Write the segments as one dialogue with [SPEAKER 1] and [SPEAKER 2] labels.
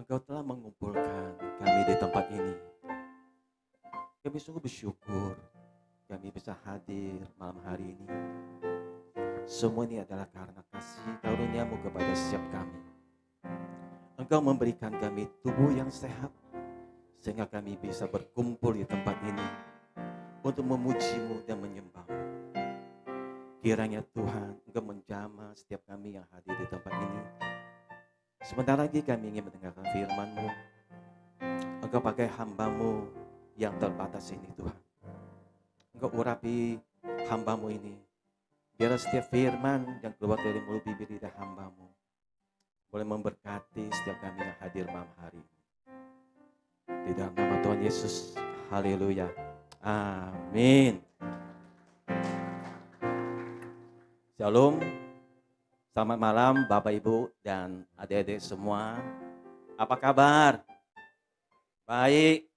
[SPEAKER 1] Engkau telah mengumpulkan kami di tempat ini. Kami sungguh bersyukur kami bisa hadir malam hari ini. Semua ini adalah karena kasih karunia-Mu kepada setiap kami. Engkau memberikan kami tubuh yang sehat, sehingga kami bisa berkumpul di tempat ini untuk memuji-Mu dan menyembah-Mu. Kiranya Tuhan, Engkau menjamah setiap kami yang hadir di tempat ini. Sebentar lagi kami ingin mendengarkan firman-Mu. Engkau pakai hamba-Mu yang terbatas ini Tuhan. Engkau urapi hamba-Mu ini. Biarlah setiap firman yang keluar dari mulut bibir lidah hamba-Mu boleh memberkati setiap kami yang hadir malam hari ini. Di dalam nama Tuhan Yesus. Haleluya. Amin. Shalom. Selamat malam Bapak Ibu dan adik-adik semua. Apa kabar? Baik.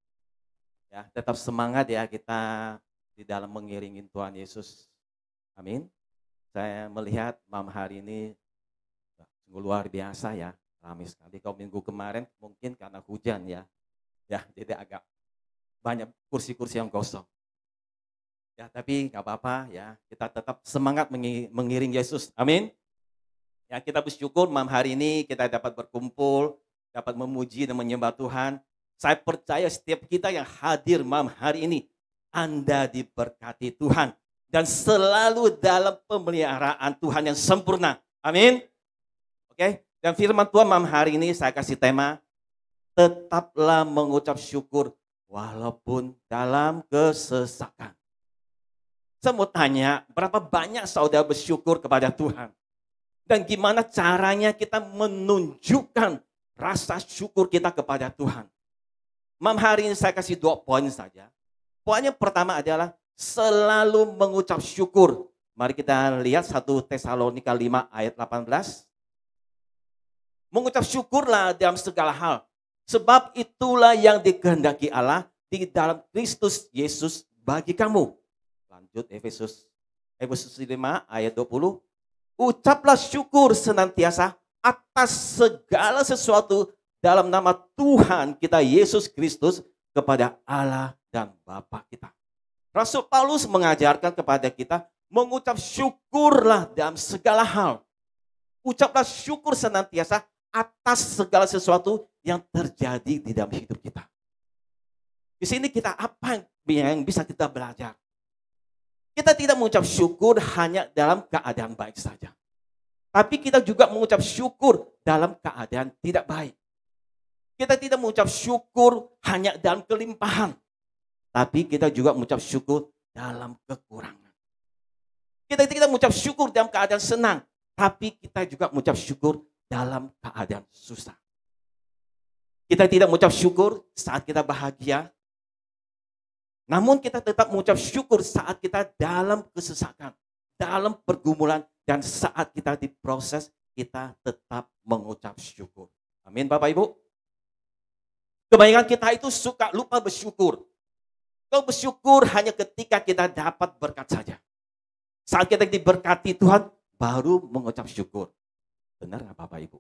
[SPEAKER 1] Ya, tetap semangat ya kita di dalam mengiringi Tuhan Yesus. Amin. Saya melihat malam hari ini sungguh luar biasa ya. Ramai sekali. Kalau minggu kemarin mungkin karena hujan ya. Ya, jadi agak banyak kursi-kursi yang kosong. Ya, tapi nggak apa-apa ya. Kita tetap semangat mengiring Yesus. Amin. Ya, kita bersyukur malam hari ini kita dapat berkumpul, dapat memuji dan menyembah Tuhan. Saya percaya setiap kita yang hadir malam hari ini, Anda diberkati Tuhan. Dan selalu dalam pemeliharaan Tuhan yang sempurna. Amin. Oke, dan firman Tuhan malam hari ini saya kasih tema, tetaplah mengucap syukur walaupun dalam kesesakan. Saya mau tanya, berapa banyak saudara bersyukur kepada Tuhan? Dan gimana caranya kita menunjukkan rasa syukur kita kepada Tuhan? Malam hari ini saya kasih 2 poin saja. Poin yang pertama adalah selalu mengucap syukur. Mari kita lihat 1 Tesalonika 5 ayat 18. Mengucap syukurlah dalam segala hal. Sebab itulah yang dikehendaki Allah di dalam Kristus Yesus bagi kamu. Lanjut Efesus 5 ayat 20. Ucaplah syukur senantiasa atas segala sesuatu dalam nama Tuhan kita Yesus Kristus kepada Allah dan Bapa kita. Rasul Paulus mengajarkan kepada kita mengucap syukurlah dalam segala hal. Ucaplah syukur senantiasa atas segala sesuatu yang terjadi di dalam hidup kita. Di sini kita apa yang bisa kita belajar? Kita tidak mengucap syukur hanya dalam keadaan baik saja. Tapi kita juga mengucap syukur dalam keadaan tidak baik. Kita tidak mengucap syukur hanya dalam kelimpahan. Tapi kita juga mengucap syukur dalam kekurangan. Kita tidak mengucap syukur dalam keadaan senang. Tapi kita juga mengucap syukur dalam keadaan susah. Kita tidak mengucap syukur saat kita bahagia. Namun kita tetap mengucap syukur saat kita dalam kesesakan, dalam pergumulan, dan saat kita diproses, kita tetap mengucap syukur. Amin Bapak Ibu. Kebanyakan kita itu suka lupa bersyukur. Kalau bersyukur hanya ketika kita dapat berkat saja. Saat kita diberkati Tuhan, baru mengucap syukur. Benar nggak Bapak Ibu?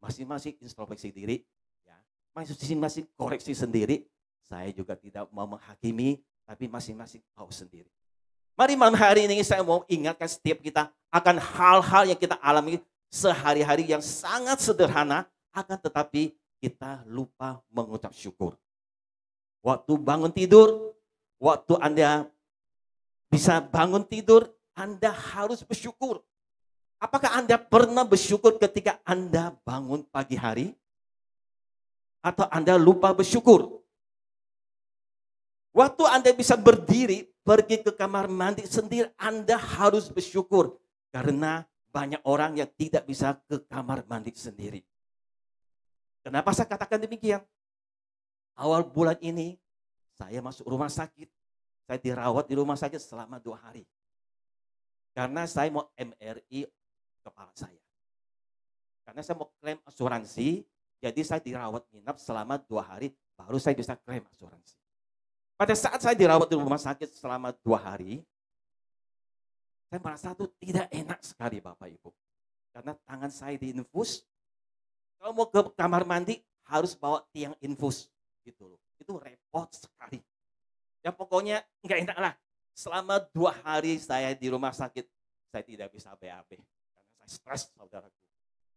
[SPEAKER 1] Masing-masing introspeksi diri, ya. Masing-masing koreksi sendiri. Saya juga tidak mau menghakimi, tapi masing-masing tahu sendiri. Mari malam hari ini saya mau ingatkan setiap kita akan hal-hal yang kita alami sehari-hari yang sangat sederhana, akan tetapi kita lupa mengucap syukur. Waktu bangun tidur, waktu Anda bisa bangun tidur, Anda harus bersyukur. Apakah Anda pernah bersyukur ketika Anda bangun pagi hari? Atau Anda lupa bersyukur? Waktu Anda bisa berdiri, pergi ke kamar mandi sendiri, Anda harus bersyukur. Karena banyak orang yang tidak bisa ke kamar mandi sendiri. Kenapa saya katakan demikian? Awal bulan ini, saya masuk rumah sakit. Saya dirawat di rumah sakit selama 2 hari. Karena saya mau MRI kepala saya. Karena saya mau klaim asuransi, jadi saya dirawat nginap selama 2 hari, baru saya bisa klaim asuransi. Pada saat saya dirawat di rumah sakit selama 2 hari, saya merasa itu tidak enak sekali Bapak Ibu. Karena tangan saya diinfus, kalau mau ke kamar mandi harus bawa tiang infus gitu loh. Itu repot sekali. Ya pokoknya nggak enak lah. Selama 2 hari saya di rumah sakit, saya tidak bisa BAB. Karena saya stres, saudaraku.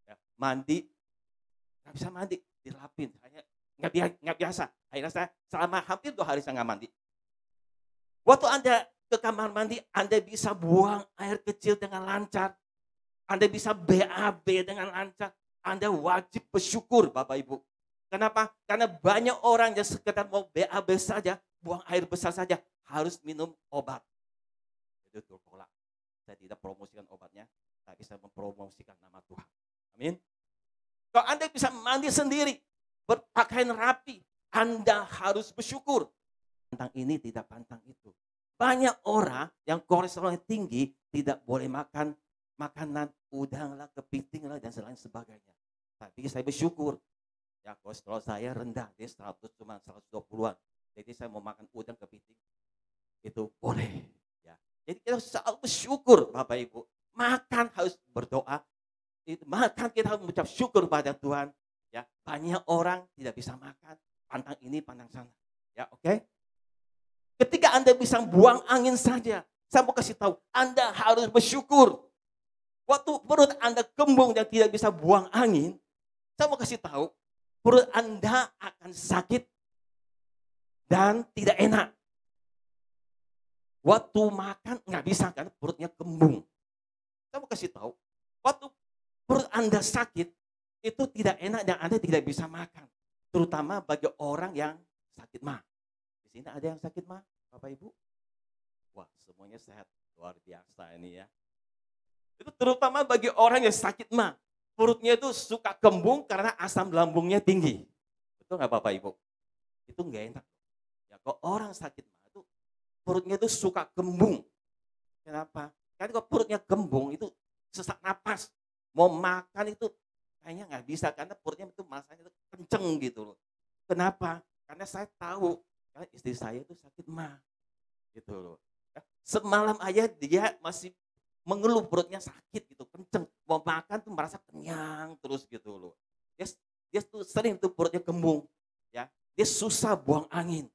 [SPEAKER 1] Ya, mandi, nggak bisa mandi, dirapin. Saya nggak biasa. Akhirnya saya selama hampir 2 hari saya nggak mandi. Waktu Anda ke kamar mandi, Anda bisa buang air kecil dengan lancar. Anda bisa BAB dengan lancar. Anda wajib bersyukur Bapak Ibu. Kenapa? Karena banyak orang yang sekedar mau BAB saja, buang air besar saja, harus minum obat. Itu tolak. Saya tidak promosikan obatnya, tapi saya mempromosikan nama Tuhan. Amin. Kalau Anda bisa mandi sendiri, berpakaian rapi, Anda harus bersyukur. Pantang ini tidak pantang itu. Banyak orang yang kolesterolnya tinggi tidak boleh makan makanan udang lah, kepiting lah, dan lain sebagainya. Tapi saya bersyukur. Ya kolesterol saya rendah, dia 100 cuma 120-an. Jadi saya mau makan udang kepiting, itu boleh. Ya. Jadi kita selalu bersyukur Bapak Ibu. Makan harus berdoa. Makan kita harus mengucap syukur pada Tuhan. Ya, banyak orang tidak bisa makan, pantang ini, pantang sana. Ya, oke? Ketika Anda bisa buang angin saja, saya mau kasih tahu, Anda harus bersyukur. Waktu perut Anda kembung dan tidak bisa buang angin, saya mau kasih tahu, perut Anda akan sakit dan tidak enak. Waktu makan nggak bisa karena perutnya kembung. Saya mau kasih tahu, waktu perut Anda sakit, itu tidak enak dan Anda tidak bisa makan. Terutama bagi orang yang sakit mah. Di sini ada yang sakit mah, Bapak Ibu? Wah, semuanya sehat. Luar biasa ini ya. Itu terutama bagi orang yang sakit mah. Perutnya itu suka kembung karena asam lambungnya tinggi. Betul nggak Bapak Ibu? Itu nggak enak. Ya, kalau orang sakit mah itu perutnya itu suka kembung. Kenapa? Karena kalau perutnya kembung itu sesak napas. Mau makan itu kayaknya nggak bisa karena perutnya itu masanya itu kenceng gitu loh. Kenapa? Karena saya tahu karena istri saya itu sakit mah. Gitu loh. Ya, semalam aja dia masih mengeluh perutnya sakit gitu, kenceng. Mau makan tuh merasa kenyang terus gitu loh. Dia tuh sering tuh perutnya kembung. Ya, dia susah buang angin.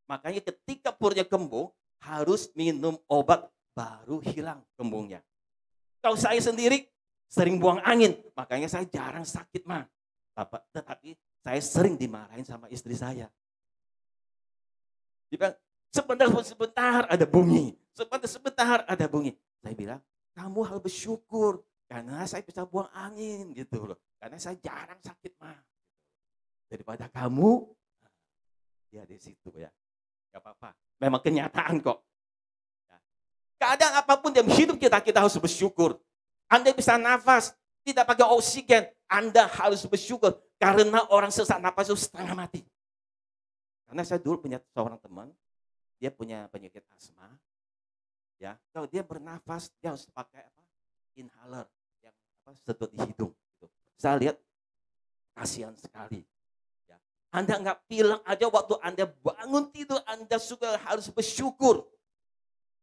[SPEAKER 1] Makanya ketika perutnya kembung harus minum obat baru hilang kembungnya. Kalau saya sendiri sering buang angin, makanya saya jarang sakit mah. Tetapi saya sering dimarahin sama istri saya. Dia bilang, sebentar ada bunyi, sebentar ada bunyi. Saya bilang, kamu harus bersyukur karena saya bisa buang angin gitu loh. Karena saya jarang sakit mah. Daripada kamu, ya di situ ya. Gak apa-apa, memang kenyataan kok. Ya. Keadaan apapun dalam hidup kita, kita harus bersyukur. Anda bisa nafas, tidak pakai oksigen, Anda harus bersyukur. Karena orang sesak nafas itu setengah mati. Karena saya dulu punya seorang teman, dia punya penyakit asma. Ya, kalau dia bernafas, dia harus pakai apa? Inhaler yang sedot di hidung. Gitu. Saya lihat kasihan sekali. Ya. Anda nggak bilang aja waktu Anda bangun tidur, Anda juga harus bersyukur.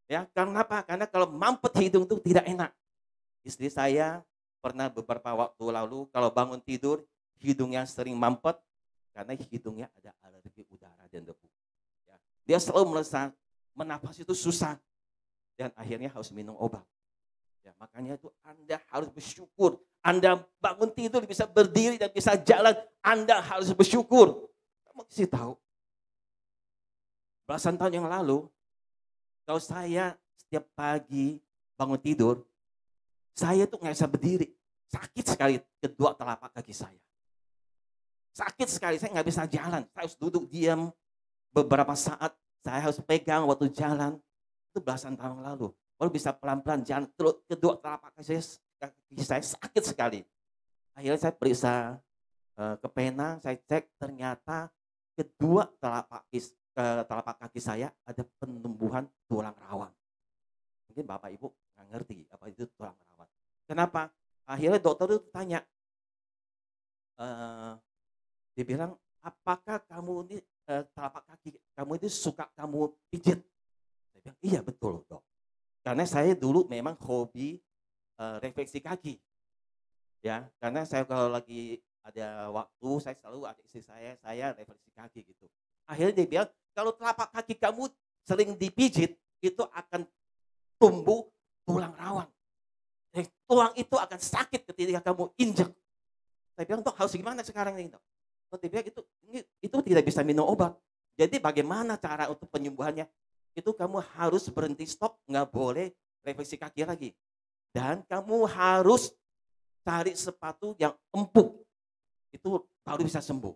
[SPEAKER 1] Ya, karena apa? Karena kalau mampet hidung itu tidak enak. Istri saya pernah beberapa waktu lalu kalau bangun tidur, hidungnya sering mampet karena hidungnya ada alergi udara dan debu. Ya. Dia selalu merasa menafas itu susah dan akhirnya harus minum obat. Ya, makanya itu Anda harus bersyukur. Anda bangun tidur bisa berdiri dan bisa jalan, Anda harus bersyukur. Kamu kasih tahu. Belasan tahun yang lalu, kalau saya setiap pagi bangun tidur, saya tuh nggak bisa berdiri. Sakit sekali kedua telapak kaki saya. Sakit sekali, saya nggak bisa jalan. Saya harus duduk diam beberapa saat. Saya harus pegang waktu jalan. Itu belasan tahun lalu. Baru bisa pelan-pelan jalan. Kedua telapak kaki saya sakit sekali. Akhirnya saya periksa ke pena, saya cek ternyata kedua telapak kaki saya ada penumbuhan tulang rawan. Mungkin Bapak Ibu nggak ngerti apa itu tulang rawan. Kenapa? Akhirnya dokter itu tanya, dia bilang, apakah kamu ini telapak kaki kamu itu suka kamu pijit? Saya bilang, iya betul dok. Karena saya dulu memang hobi refleksi kaki. Ya, karena saya kalau lagi ada waktu saya selalu ajak istri saya refleksi kaki gitu. Akhirnya dia bilang, "Kalau telapak kaki kamu sering dipijit, itu akan tumbuh tulang rawan. Tulang itu akan sakit ketika kamu injek." Saya bilang, "Dok, harus gimana sekarang nih, Dok?" Dok, dia bilang, "Itu tidak bisa minum obat. Jadi bagaimana cara untuk penyembuhannya? Itu kamu harus berhenti stop, nggak boleh refleksi kaki lagi. Dan kamu harus cari sepatu yang empuk, itu baru bisa sembuh."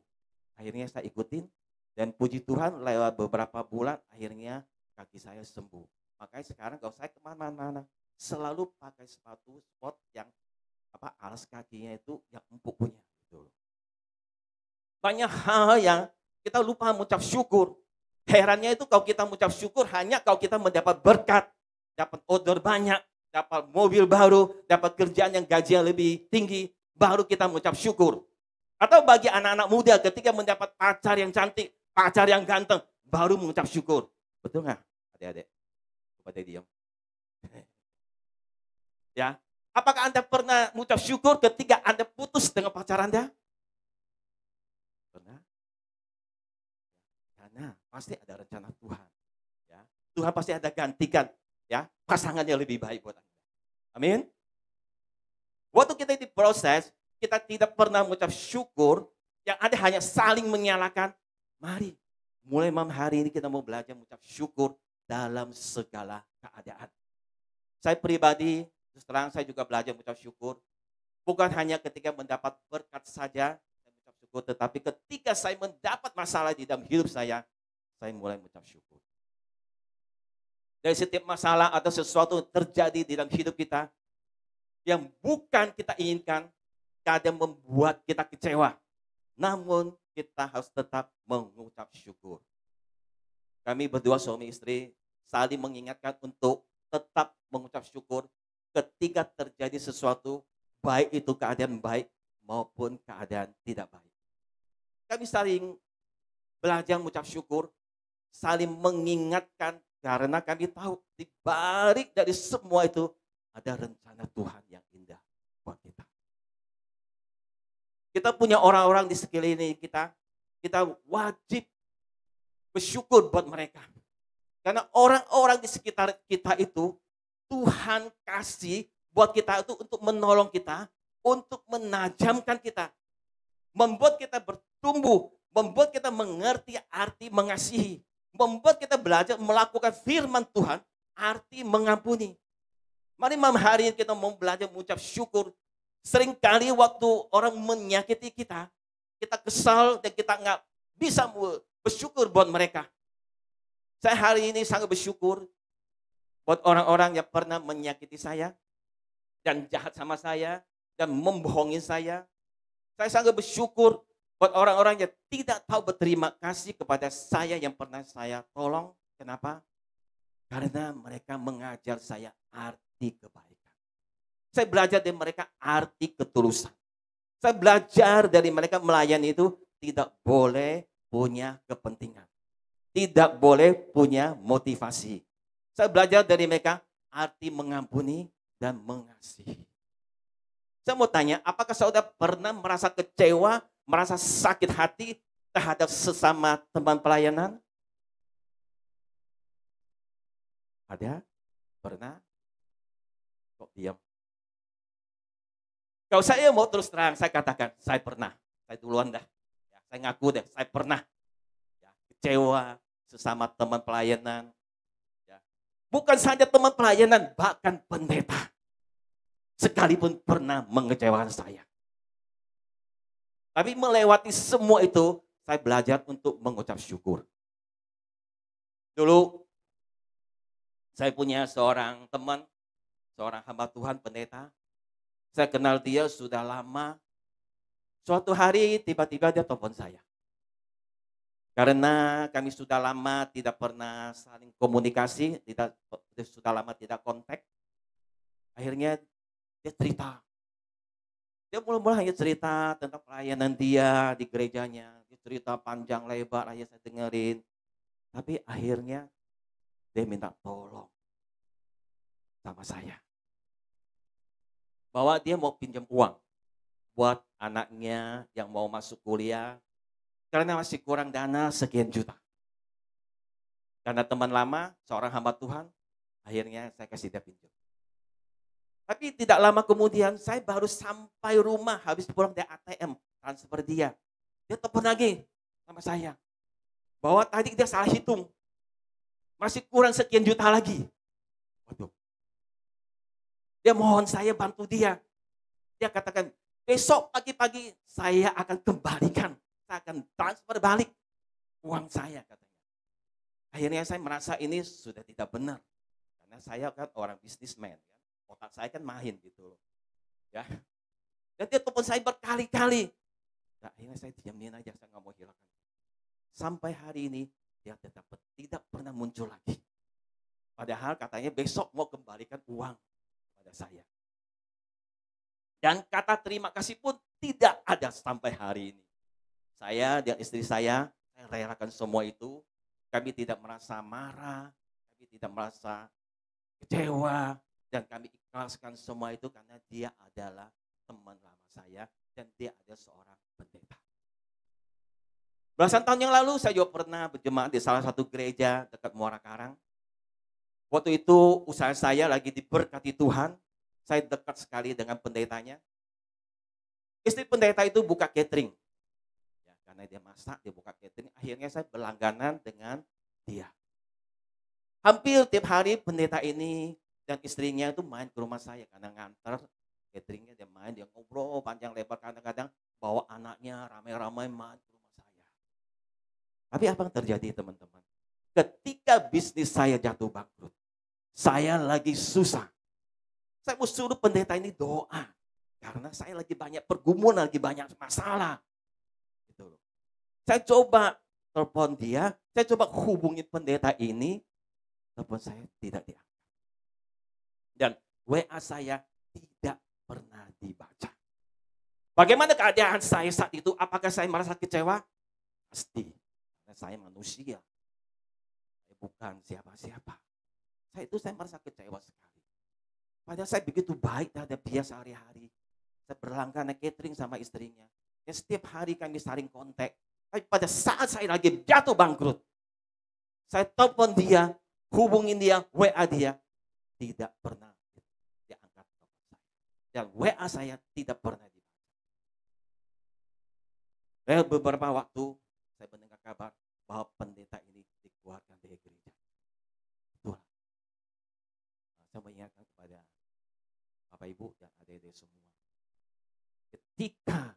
[SPEAKER 1] Akhirnya saya ikutin dan puji Tuhan lewat beberapa bulan akhirnya kaki saya sembuh. Makanya sekarang kalau saya kemana-mana selalu pakai sepatu sport yang alas kakinya itu yang empuk punya. Gitu. Banyak hal yang kita lupa mengucap syukur. Herannya itu kalau kita mengucap syukur hanya kalau kita mendapat berkat, dapat order banyak, dapat mobil baru, dapat kerjaan yang gajinya lebih tinggi, baru kita mengucap syukur. Atau bagi anak-anak muda ketika mendapat pacar yang cantik, pacar yang ganteng, baru mengucap syukur. Betul nggak adik-adik? Coba deh diam. Ya, apakah Anda pernah mengucap syukur ketika Anda putus dengan pacar Anda? Pernah? Karena pasti ada rencana Tuhan. Ya. Tuhan pasti ada gantikan ya pasangan yang lebih baik buat Anda. Amin. Waktu kita diproses, kita tidak pernah mengucap syukur, yang ada hanya saling menyalahkan. Mari, mulai malam hari ini kita mau belajar mengucap syukur dalam segala keadaan. Saya pribadi, terus terang saya juga belajar mengucap syukur. Bukan hanya ketika mendapat berkat saja, saya mengucap syukur, tetapi ketika saya mendapat masalah di dalam hidup saya mulai mengucap syukur. Dari setiap masalah atau sesuatu terjadi di dalam hidup kita, yang bukan kita inginkan, kadang membuat kita kecewa. Namun kita harus tetap mengucap syukur. Kami berdua suami istri saling mengingatkan untuk tetap mengucap syukur ketika terjadi sesuatu, baik itu keadaan baik maupun keadaan tidak baik. Kami saling belajar mengucap syukur, saling mengingatkan karena kami tahu di balik dari semua itu ada rencana Tuhan yang indah buat kita. Kita punya orang-orang di sekeliling kita wajib bersyukur buat mereka. Karena orang-orang di sekitar kita itu Tuhan kasih buat kita itu untuk menolong kita, untuk menajamkan kita, membuat kita bertumbuh, membuat kita mengerti arti mengasihi, membuat kita belajar melakukan firman Tuhan, arti mengampuni. Mari malam hari ini kita mau belajar mengucap syukur. Seringkali waktu orang menyakiti kita, kita kesal dan kita nggak bisa bersyukur buat mereka. Saya hari ini sangat bersyukur buat orang-orang yang pernah menyakiti saya dan jahat sama saya dan membohongi saya. Saya sangat bersyukur buat orang-orang yang tidak tahu berterima kasih kepada saya yang pernah saya tolong. Kenapa? Karena mereka mengajar saya arti kebaikan. Saya belajar dari mereka arti ketulusan. Saya belajar dari mereka melayani itu tidak boleh punya kepentingan. Tidak boleh punya motivasi. Saya belajar dari mereka arti mengampuni dan mengasihi. Saya mau tanya, apakah saudara pernah merasa kecewa, merasa sakit hati terhadap sesama teman pelayanan? Ada? Pernah? Kok diam? Kalau saya mau terus terang, saya katakan, saya pernah. Saya duluan dah. Ya, saya ngaku deh, saya pernah. Ya, kecewa sesama teman pelayanan. Ya. Bukan saja teman pelayanan, bahkan pendeta. Sekalipun pernah mengecewakan saya. Tapi melewati semua itu, saya belajar untuk mengucap syukur. Dulu, saya punya seorang teman, seorang hamba Tuhan, pendeta. Saya kenal dia sudah lama. Suatu hari tiba-tiba dia telepon saya. Karena kami sudah lama tidak pernah saling komunikasi, sudah lama tidak kontak. Akhirnya dia cerita. Dia mulai hanya cerita tentang pelayanan dia di gerejanya. Dia cerita panjang lebar, aja saya dengerin. Tapi akhirnya dia minta tolong sama saya. Bahwa dia mau pinjam uang. buat anaknya yang mau masuk kuliah, karena masih kurang dana sekian juta. Karena teman lama, seorang hamba Tuhan, akhirnya saya kasih dia pinjam. Tapi tidak lama kemudian saya baru sampai rumah habis pulang dari ATM, transfer dia. Dia telepon lagi sama saya, bahwa tadi dia salah hitung, masih kurang sekian juta lagi. Waduh, dia mohon saya bantu dia. Dia katakan, besok pagi-pagi saya akan kembalikan, saya akan transfer balik uang saya katanya. Akhirnya saya merasa ini sudah tidak benar. Karena saya kan orang bisnismen, kan. Otak saya kan main gitu loh. Ya. Dan dia telepon saya berkali-kali. Nah, akhirnya saya diamin aja, saya nggak mau hilangkan. Sampai hari ini dia tidak pernah muncul lagi. Padahal katanya besok mau kembalikan uang pada saya. Dan kata terima kasih pun tidak ada sampai hari ini. Saya dan istri saya relakan semua itu. Kami tidak merasa marah, kami tidak merasa kecewa, dan kami ikhlaskan semua itu karena dia adalah teman lama saya dan dia adalah seorang pendeta. Belasan tahun yang lalu saya juga pernah berjemaat di salah satu gereja dekat Muara Karang. Waktu itu usaha saya lagi diberkati Tuhan, saya dekat sekali dengan pendetanya. Istri pendeta itu buka catering. Karena dia masak, dia buka catering, akhirnya saya berlangganan dengan dia. Hampir tiap hari pendeta ini dan istrinya itu main ke rumah saya karena nganter cateringnya, dia main, dia ngobrol panjang lebar, kadang-kadang bawa anaknya ramai-ramai main ke rumah saya. Tapi apa yang terjadi teman-teman? Ketika bisnis saya jatuh bangkrut, saya lagi susah. Saya mau suruh pendeta ini doa karena saya lagi banyak pergumulan, lagi banyak masalah. Gitu loh. Saya coba telepon dia, saya coba hubungi pendeta ini, telepon saya tidak diangkat. Dan WA saya tidak pernah dibaca. Bagaimana keadaan saya saat itu? Apakah saya merasa kecewa? Pasti. Karena saya manusia. Saya bukan siapa-siapa. Saya merasa kecewa sekali. Padahal saya begitu baik terhadap dia sehari-hari. Saya berlangganan catering sama istrinya. Dan setiap hari kami saling kontak. Tapi pada saat saya lagi jatuh bangkrut, saya telepon dia, hubungin dia, WA dia, tidak pernah diangkat telepon saya. Dan WA saya tidak pernah dibaca. Dan beberapa waktu saya mendengar kabar bahwa pendeta ini dikeluarkan dari gereja. Itulah. Saya mengingatkan kepada Bapak Ibu dan adik-adik semua. Ketika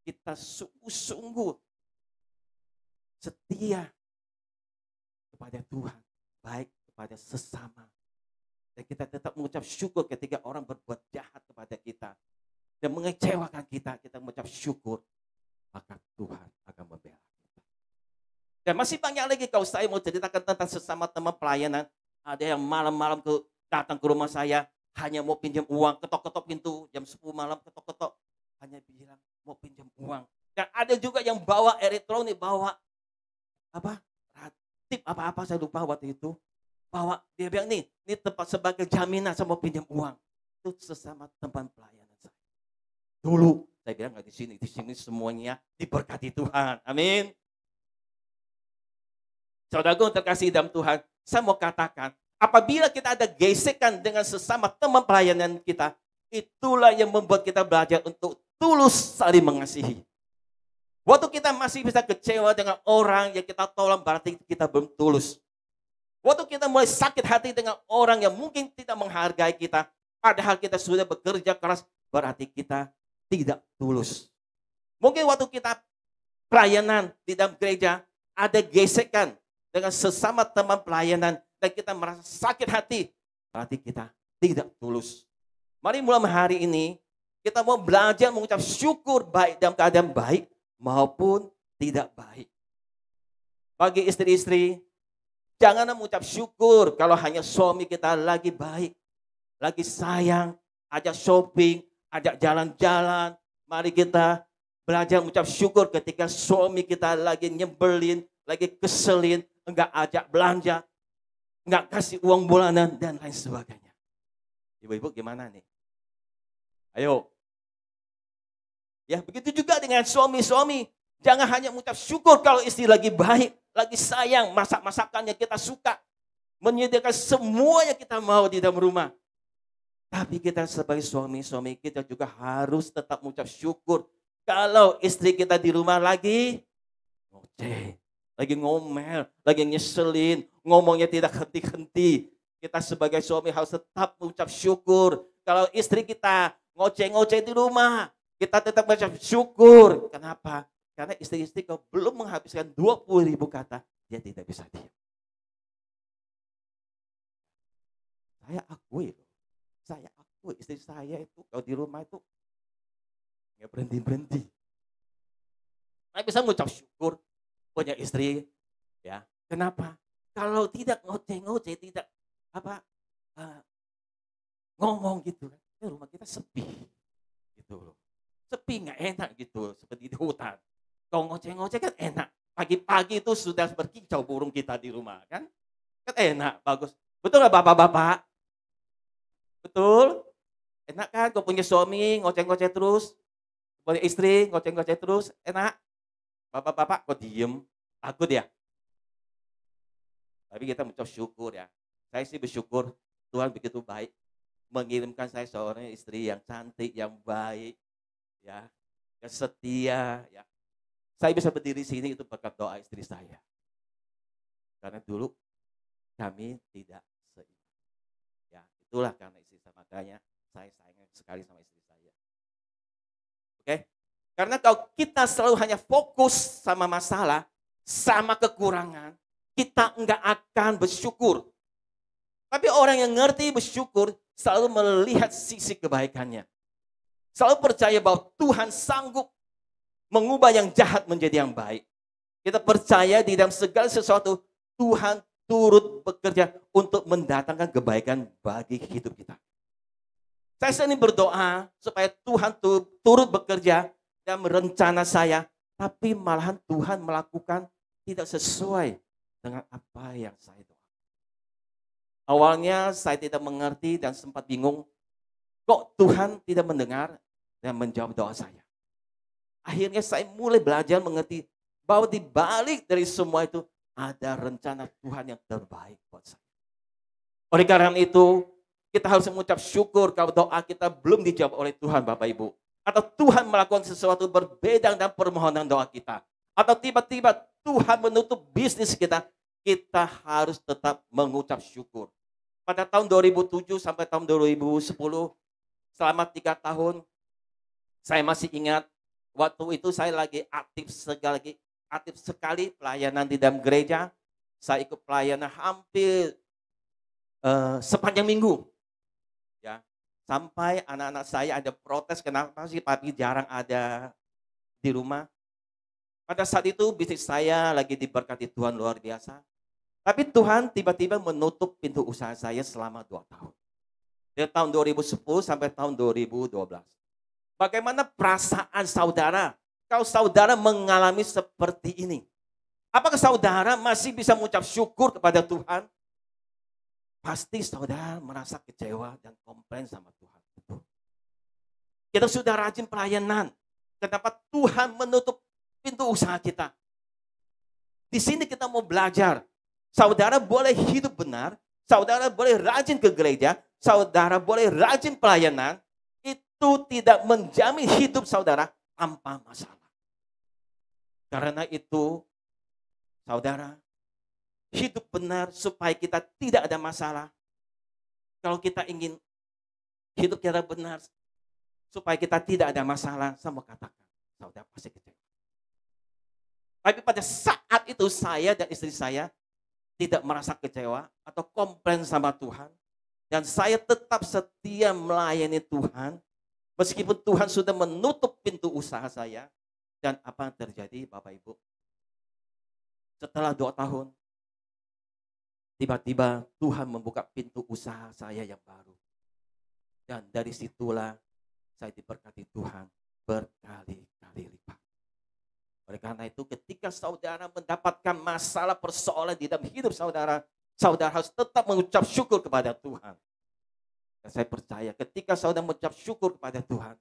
[SPEAKER 1] kita sungguh-sungguh setia kepada Tuhan, baik kepada sesama. Dan kita tetap mengucap syukur ketika orang berbuat jahat kepada kita dan mengecewakan kita, kita mengucap syukur, maka Tuhan akan membela kita. Dan masih banyak lagi kalau saya mau ceritakan tentang sesama teman pelayanan. Ada yang malam-malam datang ke rumah saya, hanya mau pinjam uang, ketok-ketok pintu, jam 10 malam ketok-ketok, hanya bilang mau pinjam uang. Dan ada juga yang bawa elektronik, bawa ratip apa-apa saya lupa waktu itu. Bawa, dia bilang ini tempat sebagai jaminan saya mau pinjam uang. Itu sesama teman pelayanan saya. Dulu saya bilang nggak di sini semuanya diberkati Tuhan. Amin. Saudaraku terkasih dalam Tuhan, saya mau katakan, apabila kita ada gesekan dengan sesama teman pelayanan kita, itulah yang membuat kita belajar untuk tulus saling mengasihi. Waktu kita masih bisa kecewa dengan orang yang kita tolong, berarti kita belum tulus. Waktu kita mulai sakit hati dengan orang yang mungkin tidak menghargai kita, padahal kita sudah bekerja keras, berarti kita tidak tulus. Mungkin waktu kita pelayanan di dalam gereja, ada gesekan dengan sesama teman pelayanan, dan kita merasa sakit hati, berarti kita tidak tulus. Mari mulai hari ini, kita mau belajar mengucap syukur baik dalam keadaan baik, maupun tidak baik. Bagi istri-istri, jangan mengucap syukur kalau hanya suami kita lagi baik, lagi sayang, ajak shopping, ajak jalan-jalan. Mari kita belajar mengucap syukur ketika suami kita lagi nyebelin, lagi keselin, enggak ajak belanja, enggak kasih uang bulanan, dan lain sebagainya. Ibu-ibu gimana nih? Ayo. Ya, begitu juga dengan suami-suami. Jangan hanya mengucap syukur kalau istri lagi baik, lagi sayang, masak-masakannya kita suka. Menyediakan semua yang kita mau di dalam rumah. Tapi kita sebagai suami-suami kita juga harus tetap mengucap syukur. Kalau istri kita di rumah lagi ngoceh, lagi ngomel, lagi nyeselin, ngomongnya tidak henti-henti. Kita sebagai suami harus tetap mengucap syukur. Kalau istri kita ngoceh-ngoceh di rumah, kita tetap mengucap syukur. Kenapa? Karena istri-istri kalau belum menghabiskan 20.000 kata, dia tidak bisa diam. Saya akui loh. Saya akui istri saya itu kalau di rumah itu nggak berhenti-berhenti. Saya bisa mengucap syukur punya istri, ya. Kenapa? Kalau tidak ngoceh-ngoceh, tidak apa eh, ngomong gitu kan, rumah kita sepi, gitu loh. Sepi nggak enak gitu, seperti di hutan. Kalau ngoceh-ngoceh kan enak. Pagi-pagi itu sudah berkicau burung kita di rumah kan, kan enak, bagus. Betul nggak bapak-bapak? Betul? Enak kan kalau punya suami ngoceh-ngoceh terus, punya istri ngoceh-ngoceh terus, enak? Bapak-bapak kok diem? Takut ya? Tapi kita mengucap syukur ya. Saya sih bersyukur Tuhan begitu baik mengirimkan saya seorang istri yang cantik, yang baik, ya, yang setia, ya. Saya bisa berdiri sini itu berkat doa istri saya. Karena dulu kami tidak seiman. Ya, itulah karena istri saya, makanya saya sayang sekali sama istri saya. Oke? Karena kalau kita selalu hanya fokus sama masalah, sama kekurangan, kita enggak akan bersyukur. Tapi orang yang ngerti bersyukur selalu melihat sisi kebaikannya. Selalu percaya bahwa Tuhan sanggup mengubah yang jahat menjadi yang baik. Kita percaya di dalam segala sesuatu Tuhan turut bekerja untuk mendatangkan kebaikan bagi hidup kita. Saya sering berdoa supaya Tuhan turut bekerja dan merencana saya, tapi malahan Tuhan melakukan tidak sesuai dengan apa yang saya doakan. Awalnya saya tidak mengerti dan sempat bingung, kok Tuhan tidak mendengar dan menjawab doa saya. Akhirnya saya mulai belajar mengerti bahwa di balik dari semua itu ada rencana Tuhan yang terbaik buat saya. Oleh karena itu, kita harus mengucap syukur kalau doa kita belum dijawab oleh Tuhan Bapak Ibu. Atau Tuhan melakukan sesuatu berbeda dengan permohonan doa kita. Atau tiba-tiba Tuhan menutup bisnis kita, kita harus tetap mengucap syukur. Pada tahun 2007 sampai tahun 2010, selama 3 tahun, saya masih ingat waktu itu saya lagi aktif sekali pelayanan di dalam gereja. Saya ikut pelayanan hampir sepanjang minggu. Ya, sampai anak-anak saya ada protes, kenapa sih papi jarang ada di rumah. Pada saat itu bisnis saya lagi diberkati Tuhan luar biasa. Tapi Tuhan tiba-tiba menutup pintu usaha saya selama 2 tahun. Dari tahun 2010 sampai tahun 2012. Bagaimana perasaan saudara kalau saudara mengalami seperti ini? Apakah saudara masih bisa mengucap syukur kepada Tuhan? Pasti saudara merasa kecewa dan komplain sama Tuhan. Kita sudah rajin pelayanan. Kenapa Tuhan menutup pintu usaha kita? Di sini kita mau belajar. Saudara boleh hidup benar, saudara boleh rajin ke gereja, saudara boleh rajin pelayanan, itu tidak menjamin hidup saudara tanpa masalah. Karena itu, saudara, hidup benar supaya kita tidak ada masalah. Kalau kita ingin hidup kita benar supaya kita tidak ada masalah, saya mau katakan, saudara pasti kecewa. Tapi pada saat itu saya dan istri saya tidak merasa kecewa atau komplain sama Tuhan. Dan saya tetap setia melayani Tuhan. Meskipun Tuhan sudah menutup pintu usaha saya. Dan apa yang terjadi Bapak Ibu? Setelah 2 tahun, tiba-tiba Tuhan membuka pintu usaha saya yang baru. Dan dari situlah saya diberkati Tuhan berkali-kali lipat. Oleh karena itu ketika saudara mendapatkan masalah persoalan di dalam hidup saudara, saudara harus tetap mengucap syukur kepada Tuhan. Dan saya percaya ketika saudara mengucap syukur kepada Tuhan,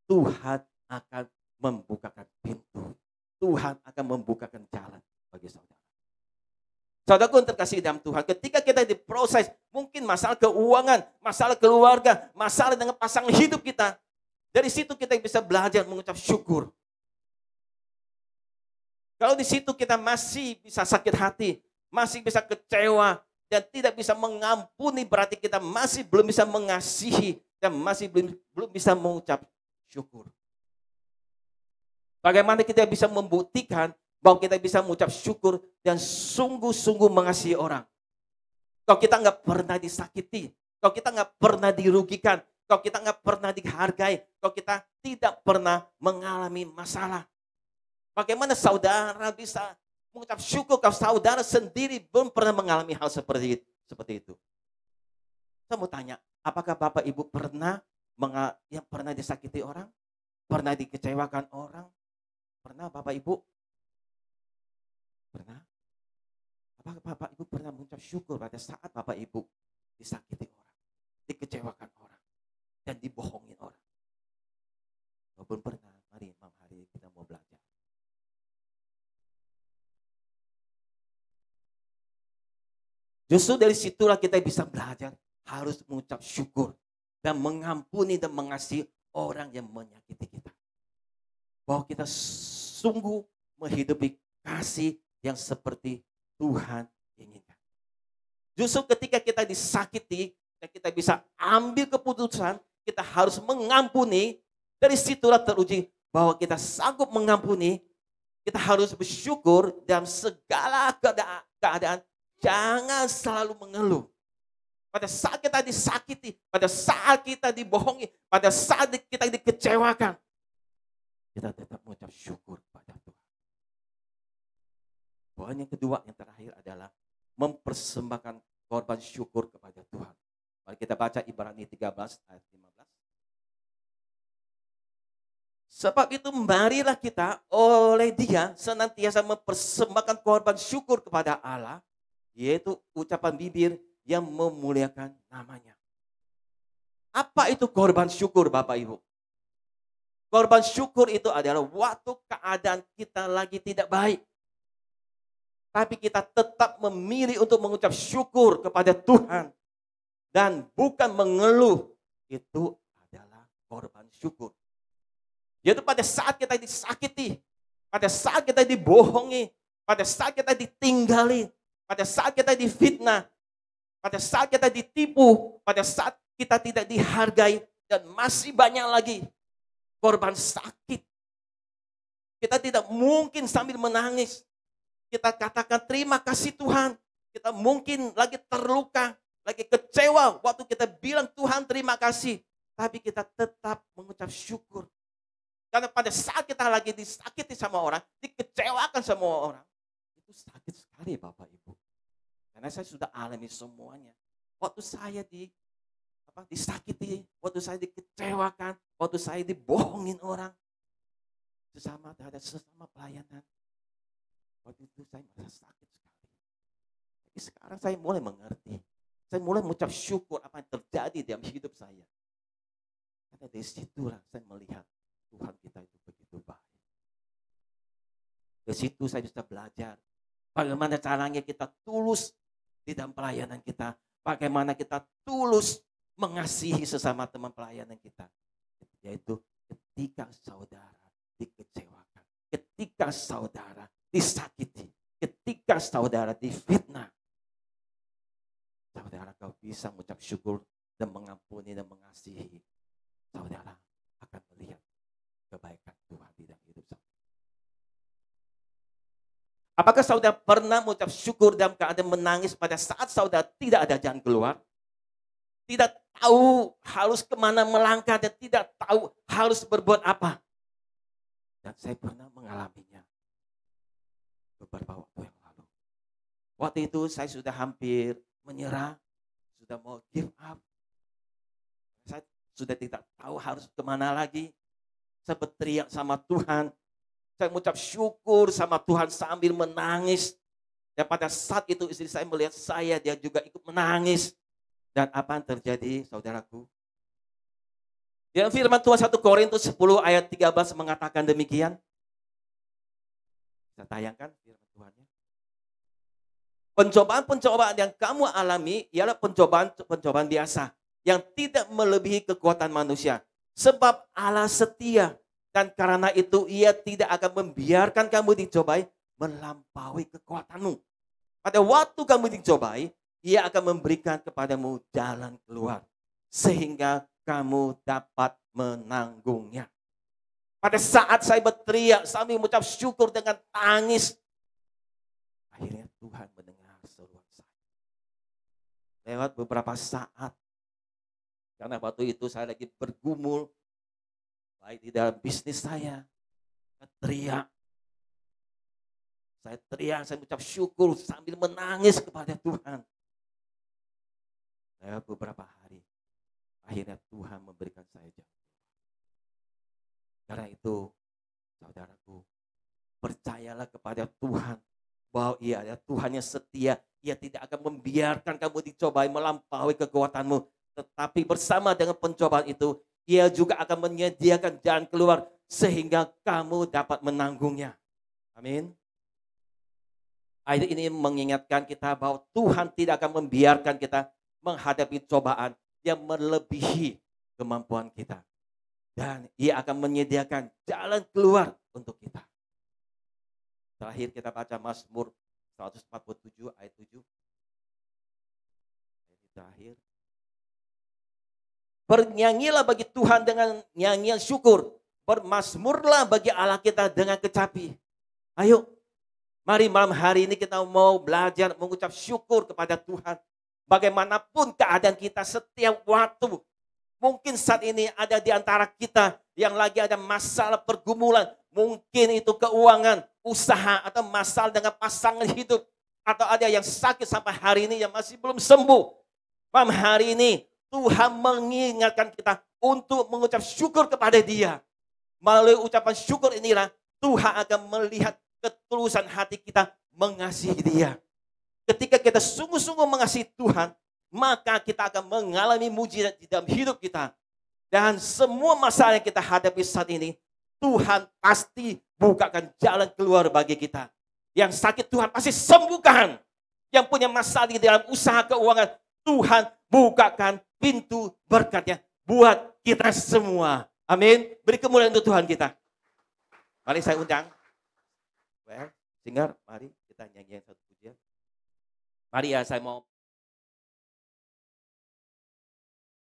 [SPEAKER 1] Tuhan akan membukakan pintu. Tuhan akan membukakan jalan bagi saudara. Saudaraku yang terkasih dalam Tuhan, ketika kita diproses, mungkin masalah keuangan, masalah keluarga, masalah dengan pasangan hidup kita. Dari situ kita bisa belajar mengucap syukur. Kalau di situ kita masih bisa sakit hati, masih bisa kecewa, dan tidak bisa mengampuni, berarti kita masih belum bisa mengasihi, dan masih belum bisa mengucap syukur. Bagaimana kita bisa membuktikan bahwa kita bisa mengucap syukur dan sungguh-sungguh mengasihi orang. Kalau kita nggak pernah disakiti, kalau kita nggak pernah dirugikan, kalau kita nggak pernah dihargai, kalau kita tidak pernah mengalami masalah. Bagaimana saudara bisa mengucap syukur kalau saudara sendiri belum pernah mengalami hal seperti itu? Saya mau tanya, apakah Bapak Ibu pernah disakiti orang? Pernah dikecewakan orang? Pernah Bapak Ibu? Pernah? Apakah Bapak Ibu pernah mengucap syukur pada saat Bapak Ibu disakiti orang, dikecewakan orang, dan dibohongin orang? Walaupun pernah, mari malam hari kita mau belajar. Justru dari situlah kita bisa belajar harus mengucap syukur dan mengampuni dan mengasihi orang yang menyakiti kita. Bahwa kita sungguh menghidupi kasih yang seperti Tuhan inginkan. Justru ketika kita disakiti, kita bisa ambil keputusan, kita harus mengampuni. Dari situlah teruji bahwa kita sanggup mengampuni. Kita harus bersyukur dalam segala keadaan. Jangan selalu mengeluh. Pada saat kita disakiti, pada saat kita dibohongi, pada saat kita dikecewakan, kita tetap mengucap syukur pada Tuhan. Poin yang kedua, yang terakhir adalah mempersembahkan korban syukur kepada Tuhan. Mari kita baca Ibrani 13 ayat 15. Sebab itu marilah kita oleh Dia senantiasa mempersembahkan korban syukur kepada Allah, yaitu ucapan bibir yang memuliakan namanya. Apa itu korban syukur Bapak Ibu? Korban syukur itu adalah waktu keadaan kita lagi tidak baik. Tapi kita tetap memilih untuk mengucap syukur kepada Tuhan. Dan bukan mengeluh. Itu adalah korban syukur. Yaitu pada saat kita disakiti. Pada saat kita dibohongi. Pada saat kita ditinggali. Pada saat kita difitnah. Pada saat kita ditipu. Pada saat kita tidak dihargai. Dan masih banyak lagi korban sakit. Kita tidak mungkin sambil menangis. Kita katakan terima kasih Tuhan. Kita mungkin lagi terluka, lagi kecewa waktu kita bilang Tuhan terima kasih. Tapi kita tetap mengucap syukur. Karena pada saat kita lagi disakiti sama orang, dikecewakan sama orang, itu sakit sekali Bapak Ibu. Karena saya sudah alami semuanya. Waktu saya disakiti, waktu saya dikecewakan, waktu saya dibohongin orang, sesama pelayanan, waktu itu saya merasa sakit sekali. Tapi sekarang saya mulai mengerti, saya mulai mengucap syukur apa yang terjadi dalam hidup saya. Karena dari situlah saya melihat Tuhan kita itu begitu baik. Dari situ saya bisa belajar bagaimana caranya kita tulus di dalam pelayanan kita, bagaimana kita tulus mengasihi sesama teman pelayanan kita. Yaitu ketika saudara dikecewakan, ketika saudara disakiti, ketika saudara difitnah, saudara kau bisa mengucap syukur dan mengampuni dan mengasihi. Saudara akan melihat kebaikan Tuhan di dalam hidup saudara. Apakah saudara pernah mengucap syukur dalam keadaan menangis pada saat saudara tidak ada jalan keluar? Tidak tahu harus kemana melangkah dan tidak tahu harus berbuat apa. Dan saya pernah mengalaminya beberapa waktu yang lalu. Waktu itu saya sudah hampir menyerah, sudah mau give up. Saya sudah tidak tahu harus kemana lagi. Saya berteriak sama Tuhan. Saya mengucap syukur sama Tuhan sambil menangis. Dan pada saat itu istri saya melihat saya, dia juga ikut menangis. Dan apa yang terjadi saudaraku? Yang firman Tuhan 1 Korintus 10 ayat 13 mengatakan demikian. Kita tayangkan firman Tuhannya. Pencobaan-pencobaan yang kamu alami ialah pencobaan-pencobaan biasa yang tidak melebihi kekuatan manusia. Sebab Allah setia dan karena itu Ia tidak akan membiarkan kamu dicobai melampaui kekuatanmu. Pada waktu kamu dicobai, Ia akan memberikan kepadamu jalan keluar sehingga kamu dapat menanggungnya. Pada saat saya berteriak sambil mengucap syukur dengan tangis, akhirnya Tuhan mendengar seruan saya. Lewat beberapa saat, karena waktu itu saya lagi bergumul, baik di dalam bisnis saya teriak. Saya teriak, saya mengucap syukur sambil menangis kepada Tuhan. Lewat beberapa hari, akhirnya Tuhan memberikan saya jalan. Karena itu, saudaraku, percayalah kepada Tuhan bahwa Ia adalah Tuhan yang setia. Ia tidak akan membiarkan kamu dicobai melampaui kekuatanmu. Tetapi bersama dengan pencobaan itu, Ia juga akan menyediakan jalan keluar sehingga kamu dapat menanggungnya. Amin. Ayat ini mengingatkan kita bahwa Tuhan tidak akan membiarkan kita menghadapi cobaan yang melebihi kemampuan kita. Dan Ia akan menyediakan jalan keluar untuk kita. Terakhir kita baca Mazmur 147 ayat 7. Ayat terakhir. Bernyanyilah bagi Tuhan dengan nyanyian syukur. Bermazmurlah bagi Allah kita dengan kecapi. Ayo, mari malam hari ini kita mau belajar mengucap syukur kepada Tuhan. Bagaimanapun keadaan kita setiap waktu. Mungkin saat ini ada di antara kita yang lagi ada masalah pergumulan. Mungkin itu keuangan, usaha, atau masalah dengan pasangan hidup. Atau ada yang sakit sampai hari ini yang masih belum sembuh. Malam hari ini Tuhan mengingatkan kita untuk mengucap syukur kepada Dia. Melalui ucapan syukur inilah Tuhan akan melihat ketulusan hati kita mengasihi Dia. Ketika kita sungguh-sungguh mengasihi Tuhan, maka kita akan mengalami mujizat di dalam hidup kita. Dan semua masalah yang kita hadapi saat ini, Tuhan pasti bukakan jalan keluar bagi kita. Yang sakit Tuhan pasti sembuhkan. Yang punya masalah di dalam usaha keuangan, Tuhan bukakan pintu berkatnya buat kita semua. Amin. Beri kemuliaan untuk Tuhan kita. Mari saya undang. Singer, mari kita nyanyikan satu pujian. Mari ya, saya mau